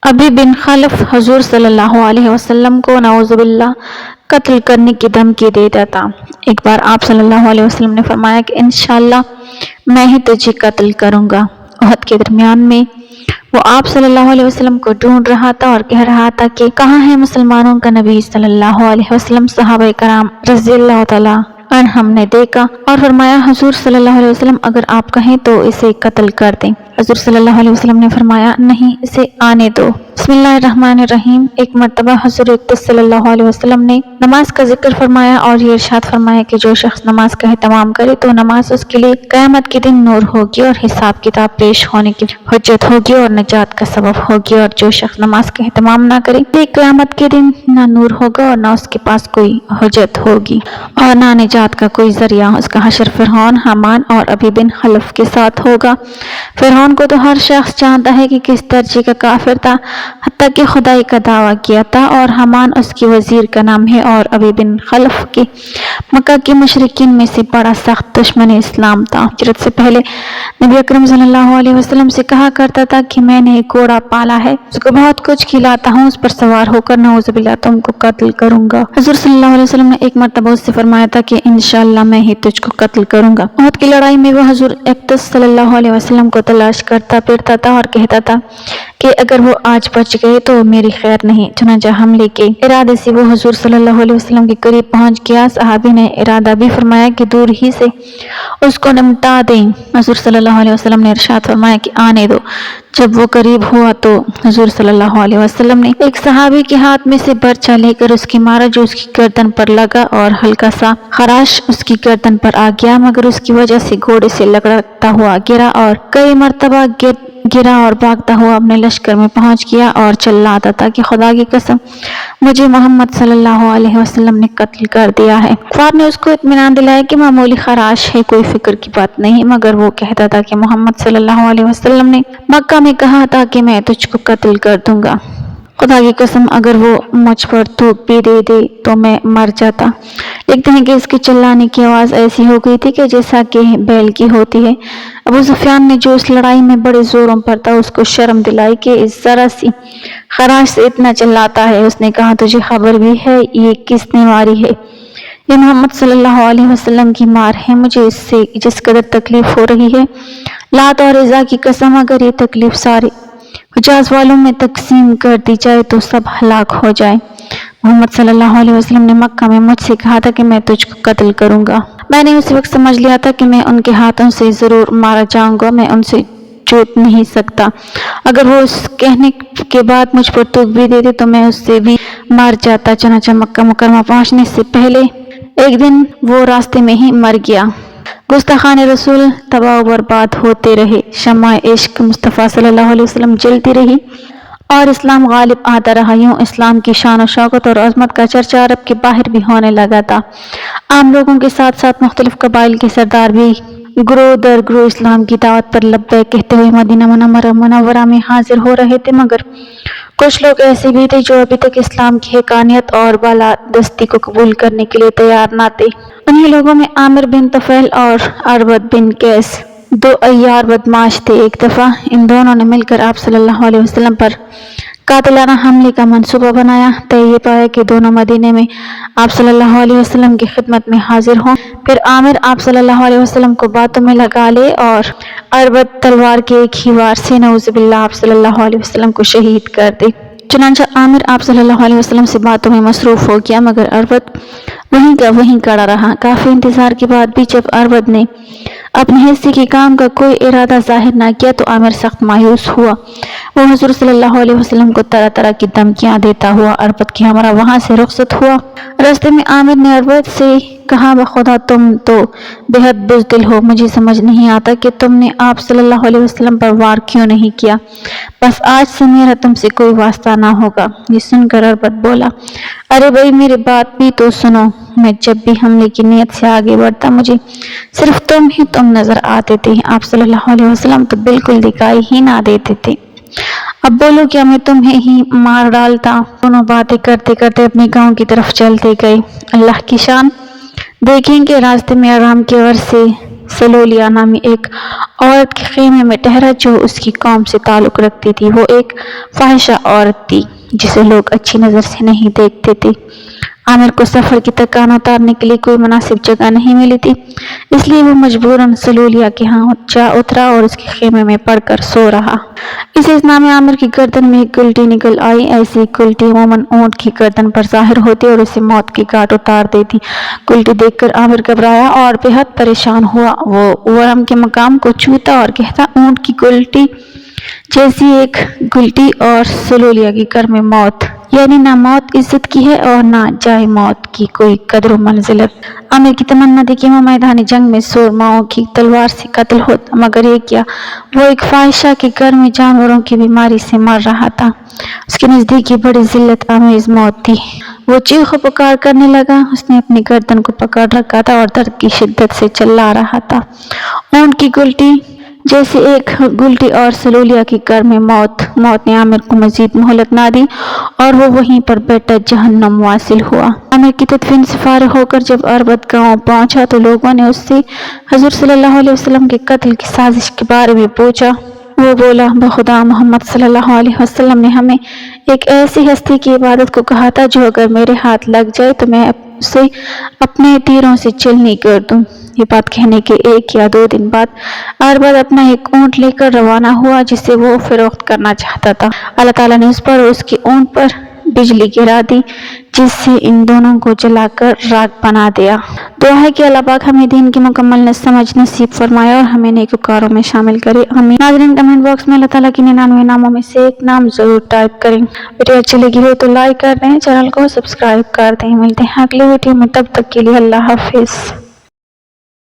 ابی بن خلف حضور صلی اللہ علیہ وسلم کو نعوذ باللہ قتل کرنے کی دھمکی دیتا تھا۔ ایک بار آپ صلی اللہ علیہ وسلم نے فرمایا کہ انشاءاللہ میں ہی تجھے قتل کروں گا۔ احد کے درمیان میں وہ آپ صلی اللہ علیہ وسلم کو ڈھونڈ رہا تھا اور کہہ رہا تھا کہ کہاں ہے مسلمانوں کا نبی صلی اللہ علیہ وسلم؟ صحابہ کرام رضی اللہ تعالیٰ عنہم نے دیکھا اور فرمایا حضور صلی اللہ علیہ وسلم اگر آپ کہیں تو اسے قتل کر دیں۔ حضور صلی اللہ علیہ وسلم نے فرمایا نہیں، اسے آنے دو۔ بسم اللہ الرحمن الرحیم۔ ایک مرتبہ حضور اقدس صلی اللہ علیہ وسلم نے نماز کا ذکر فرمایا اور یہ ارشاد فرمایا کہ جو شخص نماز کا اہتمام کرے تو نماز اس کے لیے قیامت کے دن نور ہوگی اور حساب کتاب پیش ہونے کی حجت ہوگی اور نجات کا سبب ہوگی، اور جو شخص نماز کا اہتمام نہ کرے تو قیامت کے دن نہ نور ہوگا اور نہ اس کے پاس کوئی حجت ہوگی اور نہ نجات کا کوئی ذریعہ۔ اس کا حشر فرعون، حامان اور ابی بن خلف کے ساتھ ہوگا۔ فرعون کو تو ہر شخص جانتا ہے کہ کس درجے کا کافر تھا، حتیٰ کہ خدائی کا دعویٰ کیا تھا، اور حامان اس کے وزیر کا نام ہے، اور ابی بن خلف کے مکہ کے مشرکین میں سے بڑا سخت دشمن اسلام تھا۔ ہجرت سے پہلے نبی اکرم صلی اللہ علیہ وسلم سے کہا کرتا تھا کہ میں نے ایک گھوڑا پالا ہے، اس کو بہت کچھ کھلاتا ہوں، اس پر سوار ہو کر نعوذ باللہ تم کو قتل کروں گا۔ حضور صلی اللہ علیہ وسلم نے ایک مرتبہ اس سے فرمایا تھا کہ انشاءاللہ میں ہی تجھ کو قتل کروں گا۔ احد کی لڑائی میں وہ حضور اقدس صلی اللہ علیہ وسلم کو تلاش کرتا پھرتا تھا اور کہتا تھا کہ اگر وہ آج بچ گئے تو میری خیر نہیں۔ چنانچہ حملے کے ارادے سے وہ حضور صلی اللہ علیہ وسلم کے قریب پہنچ گیا۔ صحابی نے ارادہ بھی فرمایا کہ دور ہی سے اس کو نمٹا دیں۔ حضور صلی اللہ علیہ وسلم نے ارشاد فرمایا کہ آنے دو۔ جب وہ قریب ہوا تو حضور صلی اللہ علیہ وسلم نے ایک صحابی کے ہاتھ میں سے برچہ لے کر اس کی مارا، جو اس کی گردن پر لگا اور ہلکا سا خراش اس کی گردن پر آ گیا، مگر اس کی وجہ سے گھوڑے سے لگڑتا ہوا گرا اور کئی مرتبہ گرا اور بھاگتا ہوا اپنے لشکر میں پہنچ گیا اور چلاتا تھا کہ خدا کی قسم مجھے محمد صلی اللہ علیہ وسلم نے قتل کر دیا ہے۔ کفار نے اس کو اطمینان دلایا کہ معمولی خراش ہے، کوئی فکر کی بات نہیں، مگر وہ کہتا تھا کہ محمد صلی اللہ علیہ وسلم نے مکہ میں کہا تھا کہ میں تجھ کو قتل کر دوں گا، خدا کی قسم اگر وہ مجھ پر تھوک بھی دے دے تو میں مر جاتا۔ لکھتے ہیں کہ اس کے چلانے کی آواز ایسی ہو گئی تھی کہ جیسا کہ بیل کی ہوتی ہے۔ ابو سفیان نے جو اس لڑائی میں بڑے زوروں پر تھا اس کو شرم دلائی کہ اس ذرا سی خراش سے اتنا چلاتا ہے۔ اس نے کہا تجھے خبر بھی ہے یہ کس نے ماری ہے؟ یہ محمد صلی اللہ علیہ وسلم کی مار ہے، مجھے اس سے جس قدر تکلیف ہو رہی ہے، لات اور عزا کی قسم اگر یہ تکلیف سارے حجاز والوں میں تقسیم کر دی جائے تو سب ہلاک ہو جائے۔ محمد صلی اللہ علیہ وسلم نے مکہ میں مجھ سے کہا تھا کہ میں تجھ کو قتل کروں گا۔ میں نے اسی وقت سمجھ لیا تھا کہ میں ان کے ہاتھوں سے ضرور مارا جاؤں گا، میں ان سے چھوٹ نہیں سکتا۔ اگر وہ اس کہنے کے بعد مجھ پر تھوک بھی دیتے تو میں اس سے بھی مر جاتا۔ چنانچہ مکہ مکرمہ پہنچنے سے پہلے ایک دن وہ راستے میں ہی مر گیا۔ گستاخان رسول تباہ و برباد ہوتے رہے، شمع عشق مصطفیٰ صلی اللہ علیہ وسلم جلتی رہی اور اسلام غالب آتا رہا۔ یوں اسلام کی شان و شوکت اور عظمت کا چرچا عرب کے باہر بھی ہونے لگا تھا۔ عام لوگوں کے ساتھ ساتھ مختلف قبائل کے سردار بھی گروہ در گروہ اسلام کی دعوت پر لبیک کہتے ہوئے مدینہ منورہ میں حاضر ہو رہے تھے، مگر کچھ لوگ ایسے بھی تھے جو ابھی تک اسلام کی حقانیت اور بالادستی کو قبول کرنے کے لیے تیار نہ تھے۔ انہی لوگوں میں عامر بن طفیل اور عربد بن قیس دو عیار بدماش تھے۔ ایک دفعہ ان دونوں نے مل کر آپ صلی اللہ علیہ وسلم پر قاتلانہ حملے کا منصوبہ بنایا۔ طے یہ پایا کہ دونوں مدینے میں آپ صلی اللہ علیہ وسلم کی خدمت میں حاضر ہوں۔ پھر عامر آپ صلی اللہ علیہ وسلم کو باتوں میں لگا لے اور عربد تلوار کے ایک ہی وار سے نعوذ باللہ آپ صلی اللہ علیہ وسلم کو شہید کر دے۔ چنانچہ عامر آپ صلی اللہ علیہ وسلم سے باتوں میں مصروف ہو گیا، مگر عربد وہیں کا وہیں کھڑا رہا۔ کافی انتظار کے بعد بھی جب عربد نے اپنے حصے کے کام کا کوئی ارادہ ظاہر نہ کیا تو عامر سخت مایوس ہوا۔ وہ حضور صلی اللہ علیہ وسلم کو طرح طرح کی دھمکیاں دیتا ہوا عربد کے ہمراہ وہاں سے رخصت ہوا۔ راستے میں عامر نے عربد سے کہا بخدا تم تو بے حد بزدل ہو، مجھے سمجھ نہیں آتا کہ تم نے آپ صلی اللہ علیہ وسلم پر وار کیوں نہیں کیا، بس آج سے میرا تم سے کوئی واسطہ نہ ہوگا۔ یہ سن کر عربد بولا ارے بھائی میری بات بھی تو سنو، میں جب بھی حملے کی نیت سے آگے بڑھتا مجھے صرف تم نظر آتے تھے، آپ صلی اللہ علیہ وسلم تو بالکل دکھائی ہی نہ دیتے تھے، اب بولو کیا میں تمہیں ہی مار ڈالتا۔ دونوں باتیں کرتے کرتے اپنے گاؤں کی طرف چلتے گئے۔ اللہ کی شان دیکھیں کہ راستے میں آرام کے عرصے سلولیہ نامی ایک عورت کے خیمے میں ٹھہرا جو اس کی قوم سے تعلق رکھتی تھی۔ وہ ایک فاحشہ عورت تھی جسے لوگ اچھی نظر سے نہیں دیکھتے تھے۔ عامر کو سفر کی تکان اتارنے کے لیے کوئی مناسب جگہ نہیں ملی تھی، اس لیے وہ مجبوراً سلولیہ کے ہاں جا اترا اور اس کے خیمے میں پڑ کر سو رہا۔ اس اثناء میں عامر کی گردن میں ایک گلٹی نکل آئی۔ ایسی گلٹی عموماً اونٹ کی گردن پر ظاہر ہوتی اور اسے موت کی گھاٹ اتار دیتی۔ گلٹی دیکھ کر عامر گھبرایا اور بے حد پریشان ہوا۔ وہ ورم کے مقام کو چھوتا اور کہتا، اونٹ کی گلٹی جیسی ایک گلٹی اور سلولیہ کے گھر میں موت، یعنی نہ موت عزت کی ہے اور نہ جائے موت کی کوئی قدر و منزلت۔ عامر کی تمنا تھی کہ وہ میدان جنگ میں سورماؤں کی تلوار سے قتل ہوتا، مگر یہ کیا، وہ ایک فاحشہ کے گھر میں جانوروں کی بیماری سے مر رہا تھا۔ اس کے نزدیک یہ بڑی ذلت آمیز موت تھی۔ وہ چیخ و پکار کرنے لگا۔ اس نے اپنی گردن کو پکڑ رکھا تھا اور درد کی شدت سے چلا رہا تھا۔ اونٹ کی گلٹی جیسے ایک گلٹی اور سلولیہ کے گھر میں موت۔ موت نے عامر کو مزید مہلت نہ دی اور وہ وہیں پر بیٹھا جہنم واصل ہوا۔ عامر کی تدفین سے فارغ ہو کر جب اربد گاؤں پہنچا تو لوگوں نے اس سے حضور صلی اللہ علیہ وسلم کے قتل کی سازش کے بارے میں پوچھا۔ وہ بولا، بخدا محمد صلی اللہ علیہ وسلم نے ہمیں ایک ایسی ہستی کی عبادت کو کہا تھا جو اگر میرے ہاتھ لگ جائے تو میں اسے اپنے تیروں سے چلنی کر دوں۔ یہ بات کہنے کے 1 یا 2 دن بعد اربد اپنا ایک اونٹ لے کر روانہ ہوا جسے وہ فروخت کرنا چاہتا تھا۔ اللہ تعالیٰ نے اس پر اور اس کے اونٹ پر بجلی گرا دی جس سے ان دونوں کو جلا کر راکھ بنا دیا۔ دعا ہے کہ اللہ پاک ہمیں دین کی مکمل سمجھ نصیب فرمائے اور ہمیں نیکوکاروں میں شامل کرے، آمین۔ ناظرین، کمنٹ باکس میں اللہ تعالیٰ کے 99 ناموں میں سے ایک نام ضرور ٹائپ کریں۔ ویڈیو اچھی لگی ہو تو لائک کر دیں، چینل کو سبسکرائب کر دیں۔ ملتے ہیں اگلی ویڈیو میں، تب تک کے لیے اللہ حافظ۔